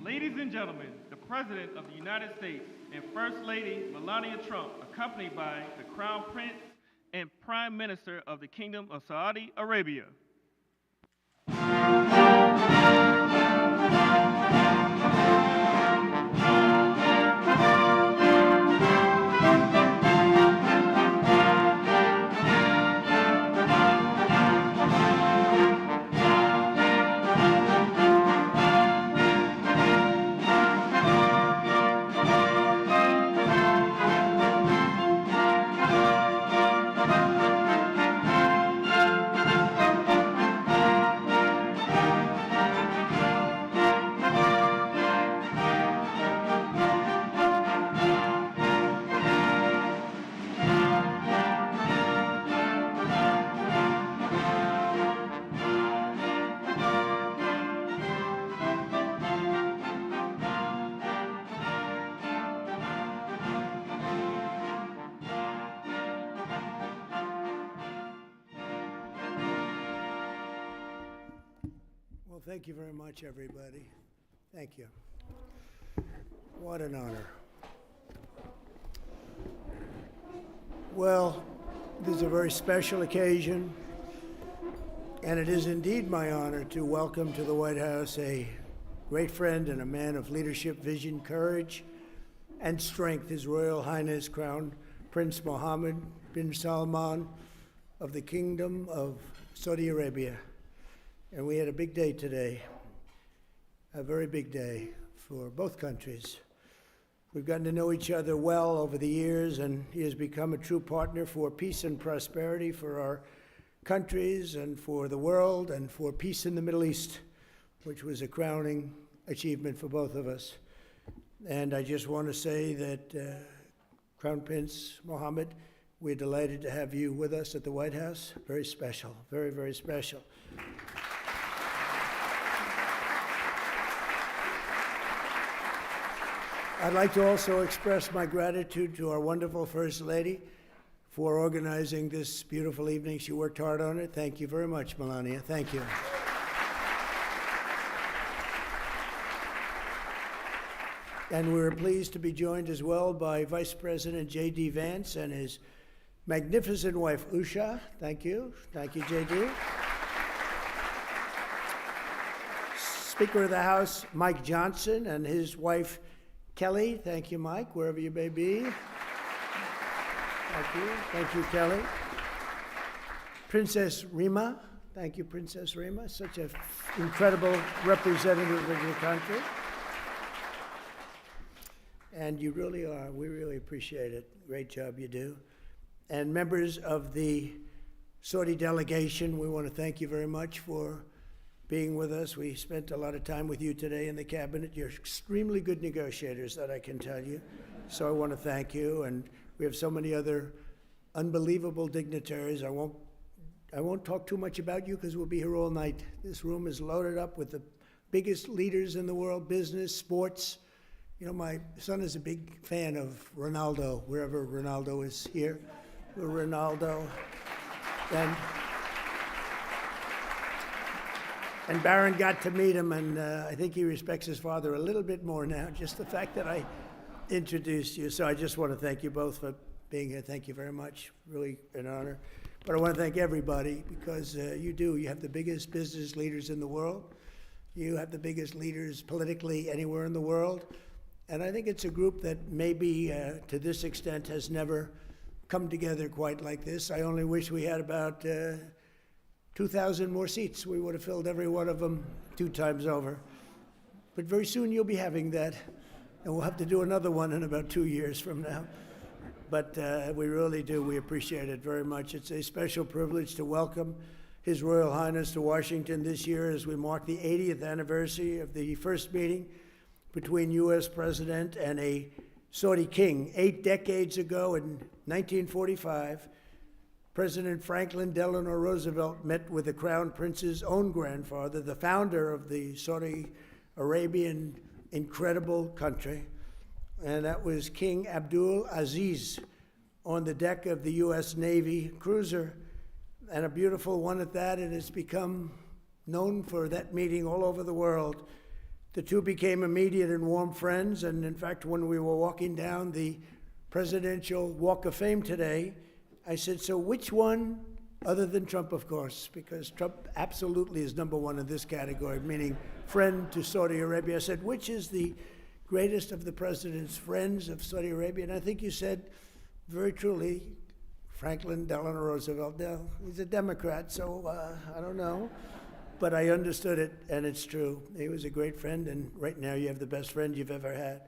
Ladies and gentlemen, the President of the United States and First Lady Melania Trump, accompanied by the Crown Prince and Prime Minister of the Kingdom of Saudi Arabia. Well, thank you very much, everybody. Thank you. What an honor. Well, this is a very special occasion, and it is indeed my honor to welcome to the White House a great friend and a man of leadership, vision, courage, and strength, His Royal Highness Crown Prince Mohammed bin Salman of the Kingdom of Saudi Arabia. And we had a big day today, a very big day for both countries. We've gotten to know each other well over the years, and he has become a true partner for peace and prosperity for our countries and for the world and for peace in the Middle East, which was a crowning achievement for both of us. And I just want to say that Crown Prince Mohammed, we're delighted to have you with us at the White House. Very special, very, very special. I'd like to also express my gratitude to our wonderful First Lady for organizing this beautiful evening. She worked hard on it. Thank you very much, Melania. Thank you. And we're pleased to be joined as well by Vice President J.D. Vance and his magnificent wife, Usha. Thank you. Thank you, J.D. Speaker of the House, Mike Johnson, and his wife, Kelly. Thank you, Mike, wherever you may be. Thank you. Thank you, Kelly. Princess Rima. Thank you, Princess Rima. Such an incredible representative of your country. And you really are. We really appreciate it. Great job you do. And members of the Saudi delegation, we want to thank you very much for being with us. We spent a lot of time with you today in the cabinet. You're extremely good negotiators, that I can tell you. So I want to thank you. And we have so many other unbelievable dignitaries. I won't talk too much about you because we'll be here all night. This room is loaded up with the biggest leaders in the world, business, sports. You know, my son is a big fan of Ronaldo, wherever Ronaldo is here. Ronaldo. And Barron got to meet him, and I think he respects his father a little bit more now, just the fact that I introduced you. So I just want to thank you both for being here. Thank you very much. Really an honor. But I want to thank everybody because you do. You have the biggest business leaders in the world. You have the biggest leaders politically anywhere in the world. And I think it's a group that maybe to this extent has never come together quite like this. I only wish we had about 2,000 more seats. We would have filled every one of them 2 times over. But very soon you'll be having that, and we'll have to do another one in about 2 years from now. But we really do. We appreciate it very much. It's a special privilege to welcome His Royal Highness to Washington this year as we mark the 80th anniversary of the first meeting between U.S. President and a Saudi king. 8 decades ago in 1945, President Franklin Delano Roosevelt met with the Crown Prince's own grandfather, the founder of the Saudi Arabian incredible country, and that was King Abdul Aziz on the deck of the U.S. Navy cruiser, and a beautiful one at that, and it's become known for that meeting all over the world. The two became immediate and warm friends, and in fact, when we were walking down the Presidential Walk of Fame today, I said, so which one, other than Trump, of course, because Trump absolutely is number one in this category, meaning friend to Saudi Arabia. I said, which is the greatest of the president's friends of Saudi Arabia? And I think you said, very truly, Franklin Delano Roosevelt. Now, he's a Democrat, so I don't know. But I understood it, and it's true. He was a great friend, and right now you have the best friend you've ever had.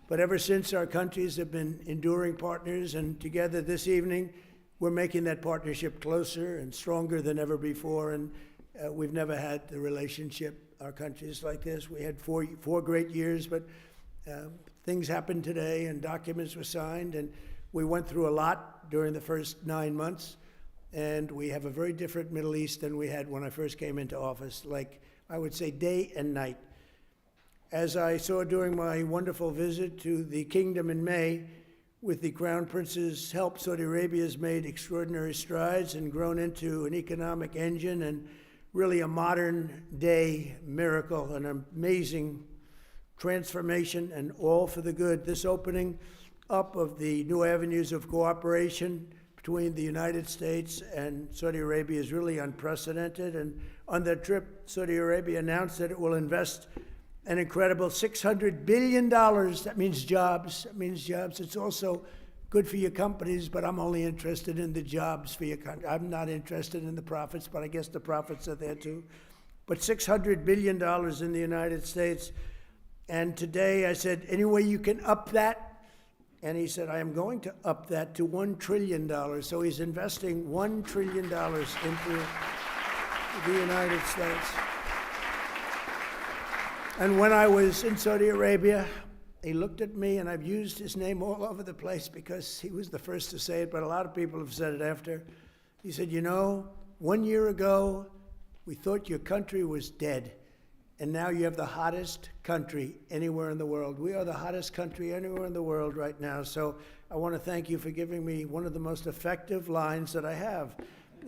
But ever since, our countries have been enduring partners, and together this evening, we're making that partnership closer and stronger than ever before, and we've never had the relationship, our countries, like this. We had four great years, but things happened today, and documents were signed, and we went through a lot during the first 9 months, and we have a very different Middle East than we had when I first came into office, like I would say day and night. As I saw during my wonderful visit to the kingdom in May, with the Crown Prince's help, Saudi Arabia has made extraordinary strides and grown into an economic engine and really a modern day miracle, an amazing transformation, and all for the good. This opening up of the new avenues of cooperation between the United States and Saudi Arabia is really unprecedented. And on that trip, Saudi Arabia announced that it will invest an incredible $600 billion. That means jobs. That means jobs. It's also good for your companies, but I'm only interested in the jobs for your country. I'm not interested in the profits, but I guess the profits are there too. But $600 billion in the United States. And today I said, any way you can up that? And he said, I am going to up that to $1 trillion. So he's investing $1 trillion into the United States. And when I was in Saudi Arabia, he looked at me, and I've used his name all over the place because he was the first to say it, but a lot of people have said it after. He said, you know, 1 year ago, we thought your country was dead, and now you have the hottest country anywhere in the world. We are the hottest country anywhere in the world right now. So I want to thank you for giving me one of the most effective lines that I have.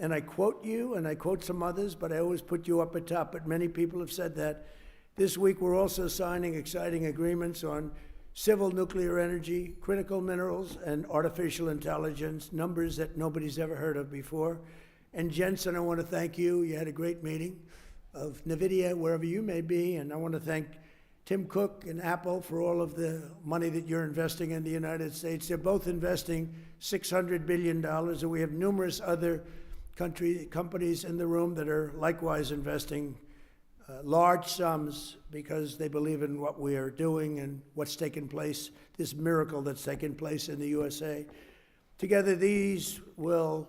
And I quote you, and I quote some others, but I always put you up at top, but many people have said that. This week, we're also signing exciting agreements on civil nuclear energy, critical minerals, and artificial intelligence, numbers that nobody's ever heard of before. And Jensen, I want to thank you. You had a great meeting of NVIDIA, wherever you may be, and I want to thank Tim Cook and Apple for all of the money that you're investing in the United States. They're both investing $600 billion, and we have numerous other companies in the room that are likewise investing large sums because they believe in what we are doing and what's taken place, this miracle that's taken place in the USA. Together, these will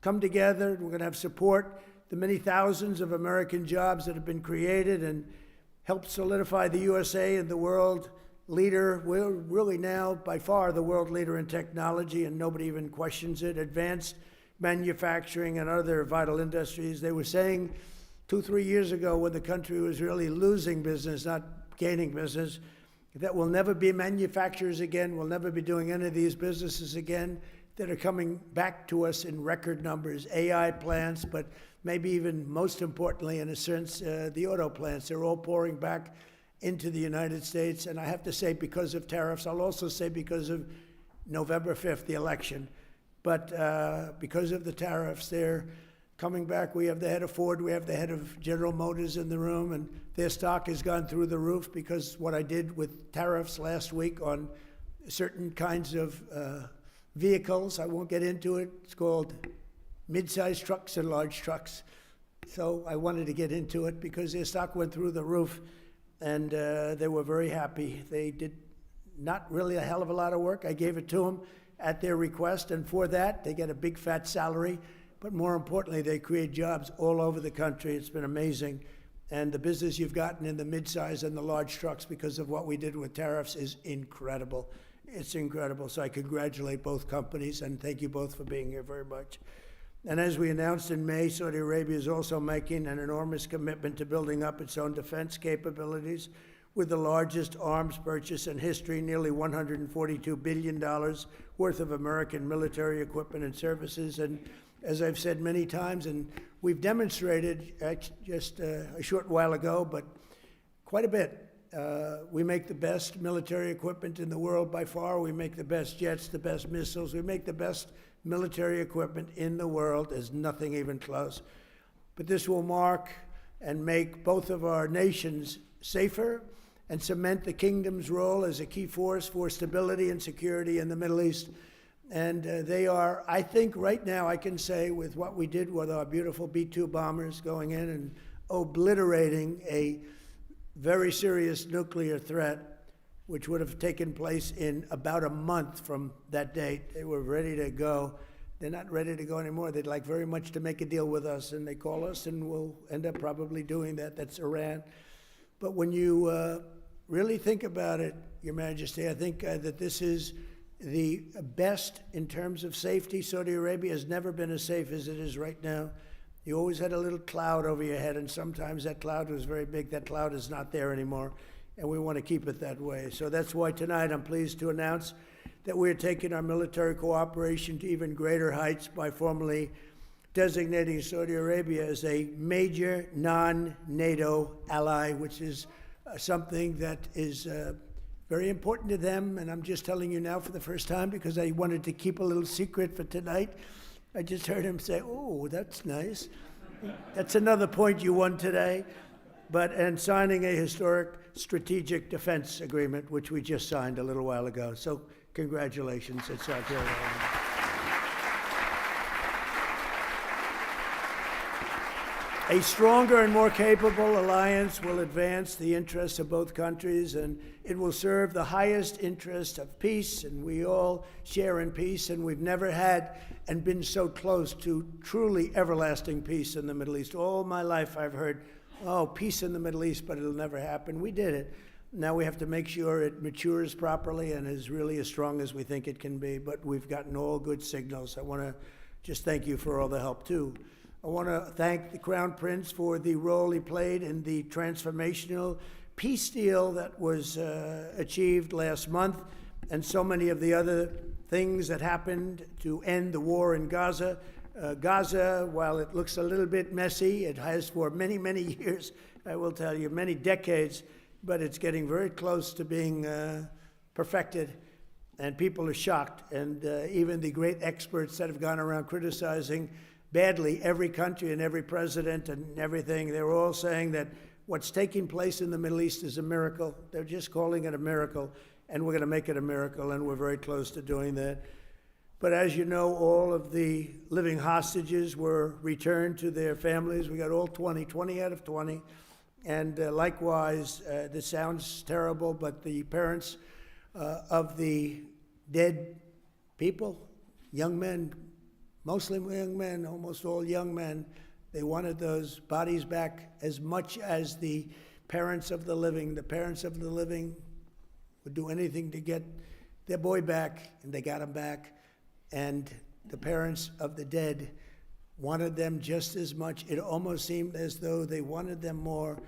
come together. We're going to have support the many thousands of American jobs that have been created and help solidify the USA and the world leader. We're really now, by far, the world leader in technology, and nobody even questions it. Advanced manufacturing and other vital industries. They were saying 2-3 years ago, when the country was really losing business, not gaining business, that we'll never be manufacturers again, we'll never be doing any of these businesses again, that are coming back to us in record numbers. AI plants, but maybe even most importantly, in a sense, the auto plants. They're all pouring back into the United States. And I have to say, because of tariffs, I'll also say because of November 5th, the election. But because of the tariffs, they're coming back. We have the head of Ford, we have the head of General Motors in the room, and their stock has gone through the roof because what I did with tariffs last week on certain kinds of vehicles, I won't get into it. It's called mid-sized trucks and large trucks. So I wanted to get into it because their stock went through the roof, and they were very happy. They did not really a hell of a lot of work. I gave it to them at their request, and for that, they get a big fat salary. But more importantly, they create jobs all over the country. It's been amazing. And the business you've gotten in the midsize and the large trucks because of what we did with tariffs is incredible. It's incredible. So I congratulate both companies and thank you both for being here very much. And as we announced in May, Saudi Arabia is also making an enormous commitment to building up its own defense capabilities with the largest arms purchase in history, nearly $142 billion worth of American military equipment and services. And as I've said many times, and we've demonstrated just a short while ago, but quite a bit. We make the best military equipment in the world by far. We make the best jets, the best missiles. We make the best military equipment in the world. There's nothing even close. But this will mark and make both of our nations safer and cement the kingdom's role as a key force for stability and security in the Middle East. And they are, I think right now I can say, with what we did with our beautiful B-2 bombers going in and obliterating a very serious nuclear threat, which would have taken place in about a month from that date. They were ready to go. They're not ready to go anymore. They'd like very much to make a deal with us, and they call us, and we'll end up probably doing that. That's Iran. But when you really think about it, Your Majesty, I think that this is the best in terms of safety. Saudi Arabia has never been as safe as it is right now. You always had a little cloud over your head, and sometimes that cloud was very big. That cloud is not there anymore, and we want to keep it that way. So that's why tonight I'm pleased to announce that we're taking our military cooperation to even greater heights by formally designating Saudi Arabia as a major non-NATO ally, which is something that is very important to them. And I'm just telling you now for the first time because I wanted to keep a little secret for tonight. I just heard him say, "Oh, that's nice." That's another point you won today. And signing a historic strategic defense agreement, which we just signed a little while ago. So congratulations. It's out there. A stronger and more capable alliance will advance the interests of both countries, and it will serve the highest interest of peace, and we all share in peace, and we've never had and been so close to truly everlasting peace in the Middle East. All my life I've heard, oh, peace in the Middle East, but it'll never happen. We did it. Now we have to make sure it matures properly and is really as strong as we think it can be, but we've gotten all good signals. I want to just thank you for all the help, too. I want to thank the Crown Prince for the role he played in the transformational peace deal that was achieved last month, and so many of the other things that happened to end the war in Gaza. Gaza, while it looks a little bit messy, it has for many, many years, I will tell you, many decades, but it's getting very close to being perfected, and people are shocked. And even the great experts that have gone around criticizing badly every country and every president and everything, they're all saying that what's taking place in the Middle East is a miracle. They're just calling it a miracle, and we're going to make it a miracle, and we're very close to doing that. But as you know, all of the living hostages were returned to their families. We got all 20 out of 20. And likewise, this sounds terrible, but the parents of the dead people, young men, mostly young men, almost all young men, they wanted those bodies back as much as the parents of the living. The parents of the living would do anything to get their boy back, and they got him back. And the parents of the dead wanted them just as much. It almost seemed as though they wanted them more.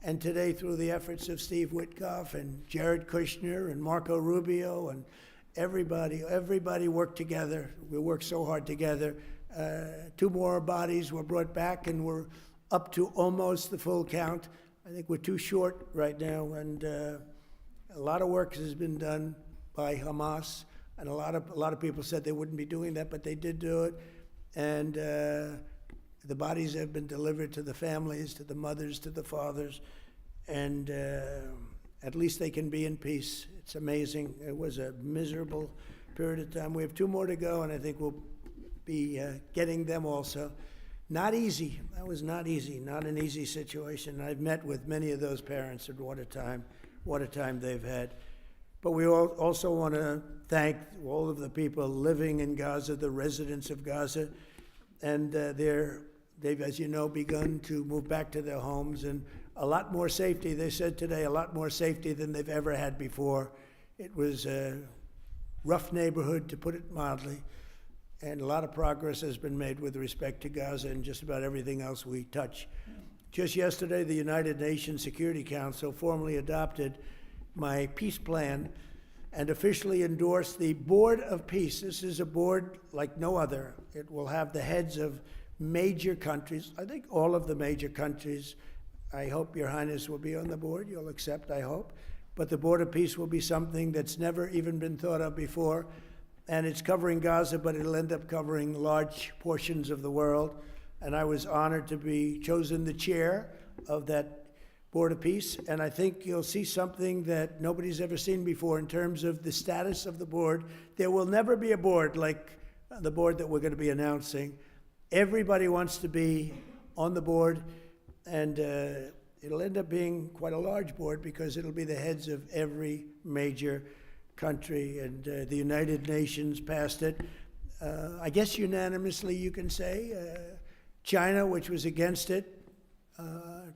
And today, through the efforts of Steve Witkoff and Jared Kushner and Marco Rubio and everybody worked together. We worked so hard together. 2 more bodies were brought back, and we're up to almost the full count. I think we're too short right now, and a lot of work has been done by Hamas, and a lot of people said they wouldn't be doing that, but they did do it. And the bodies have been delivered to the families, to the mothers, to the fathers, and at least they can be in peace. It's amazing. It was a miserable period of time. We have 2 more to go, and I think we'll be getting them also. Not easy. That was not easy, not an easy situation. I've met with many of those parents, and what a time they've had. But we also want to thank all of the people living in Gaza, the residents of Gaza, and they've, as you know, begun to move back to their homes, and a lot more safety. They said today a lot more safety than they've ever had before. It was a rough neighborhood, to put it mildly, and a lot of progress has been made with respect to Gaza and just about everything else we touch. Just yesterday, the United Nations Security Council formally adopted my peace plan, and officially endorse the Board of Peace. This is a board like no other. It will have the heads of major countries, I think all of the major countries. I hope Your Highness will be on the board. You'll accept, I hope. But the Board of Peace will be something that's never even been thought of before. And it's covering Gaza, but it'll end up covering large portions of the world. And I was honored to be chosen the chair of that Board of Peace. And I think you'll see something that nobody's ever seen before in terms of the status of the board. There will never be a board like the board that we're going to be announcing. Everybody wants to be on the board, and it'll end up being quite a large board because it'll be the heads of every major country, and the United Nations passed it. I guess unanimously you can say. China, which was against it,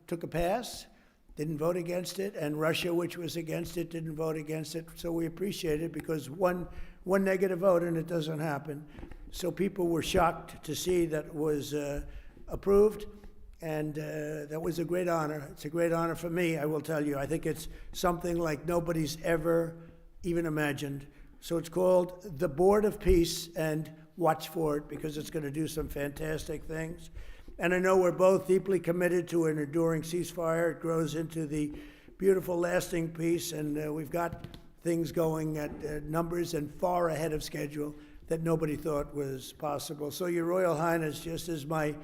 took a pass, didn't vote against it, and Russia, which was against it, didn't vote against it. So we appreciate it because one negative vote and it doesn't happen. So people were shocked to see that it was approved, and that was a great honor. It's a great honor for me, I will tell you. I think it's something like nobody's ever even imagined. So it's called the Board of Peace, and watch for it because it's going to do some fantastic things. And I know we're both deeply committed to an enduring ceasefire. It grows into the beautiful, lasting peace, and we've got things going at numbers and far ahead of schedule that nobody thought was possible. So, Your Royal Highness, just as my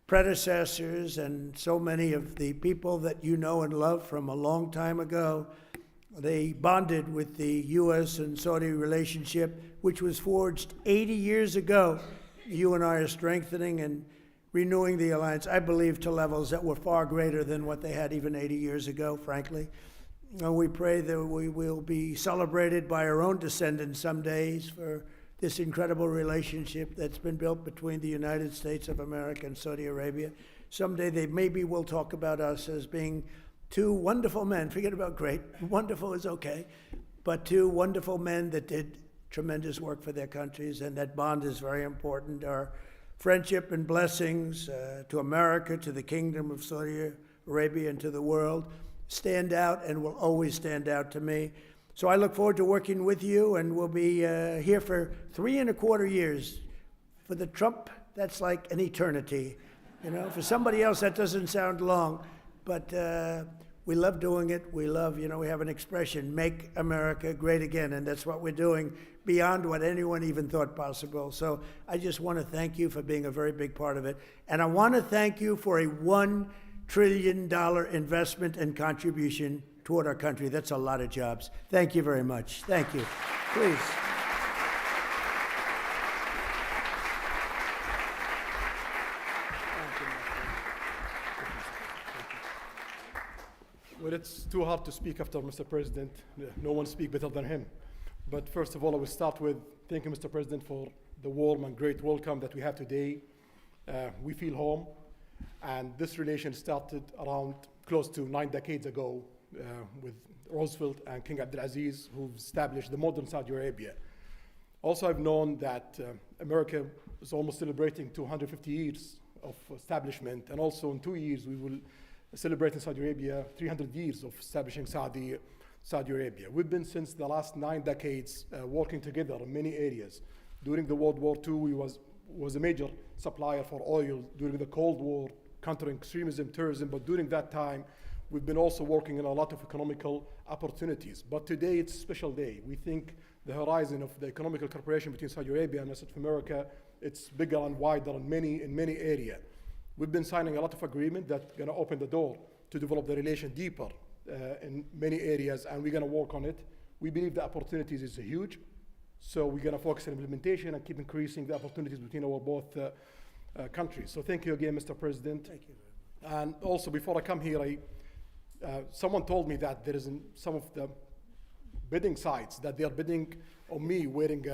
predecessors and so many of the people that you know and love from a long time ago, they bonded with the U.S. and Saudi relationship, which was forged 80 years ago. You and I are strengthening and renewing the alliance, I believe, to levels that were far greater than what they had even 80 years ago, frankly. And we pray that we will be celebrated by our own descendants some days for this incredible relationship that's been built between the United States of America and Saudi Arabia. Someday they maybe will talk about us as being two wonderful men. Forget about great. Wonderful is okay. But two wonderful men that did tremendous work for their countries, and that bond is very important. Our friendship and blessings to America, to the Kingdom of Saudi Arabia, and to the world stand out and will always stand out to me. So I look forward to working with you, and we'll be here for 3.25 years. For the Trump, that's like an eternity. You know, for somebody else, that doesn't sound long, but we love doing it. We love, we have an expression, make America great again, and that's what we're doing beyond what anyone even thought possible. So I just want to thank you for being a very big part of it. And I want to thank you for a $1 trillion investment and contribution toward our country. That's a lot of jobs. Thank you very much. Thank you. Please. Well, it's too hard to speak after Mr. President. No one speaks better than him. But first of all, I will start with thanking Mr. President for the warm and great welcome that we have today. We feel home. And this relation started around close to 9 decades ago with Roosevelt and King Abdulaziz, who established the modern Saudi Arabia. Also, I've known that America is almost celebrating 250 years of establishment. And also in 2 years, we will celebrate in Saudi Arabia 300 years of establishing Saudi Arabia. We've been since the last 9 decades working together in many areas. During the World War II, we was a major supplier for oil. During the Cold War, countering extremism, terrorism, but during that time, we've been also working on a lot of economical opportunities. But today, it's a special day. We think the horizon of the economical cooperation between Saudi Arabia and the rest of America, it's bigger and wider in many areas. We've been signing a lot of agreements that are going to open the door to develop the relation deeper in many areas, and we're going to work on it. We believe the opportunities is huge, so we're going to focus on implementation and keep increasing the opportunities between our both countries. So thank you again, Mr. President. Thank you very much. And also, before I come here, someone told me that there is in some of the bidding sites that they are bidding on me wearing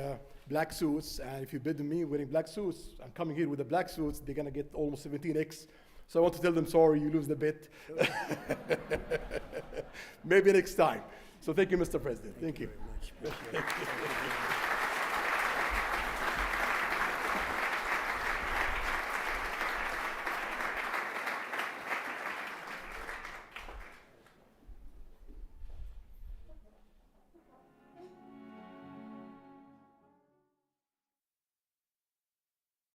black suits, and if you bid on me wearing black suits, I'm coming here with the black suits, they're gonna get almost 17x. So I want to tell them, sorry, you lose the bid. Maybe next time. So thank you, Mr. President. Thank you. Very much. Appreciate it.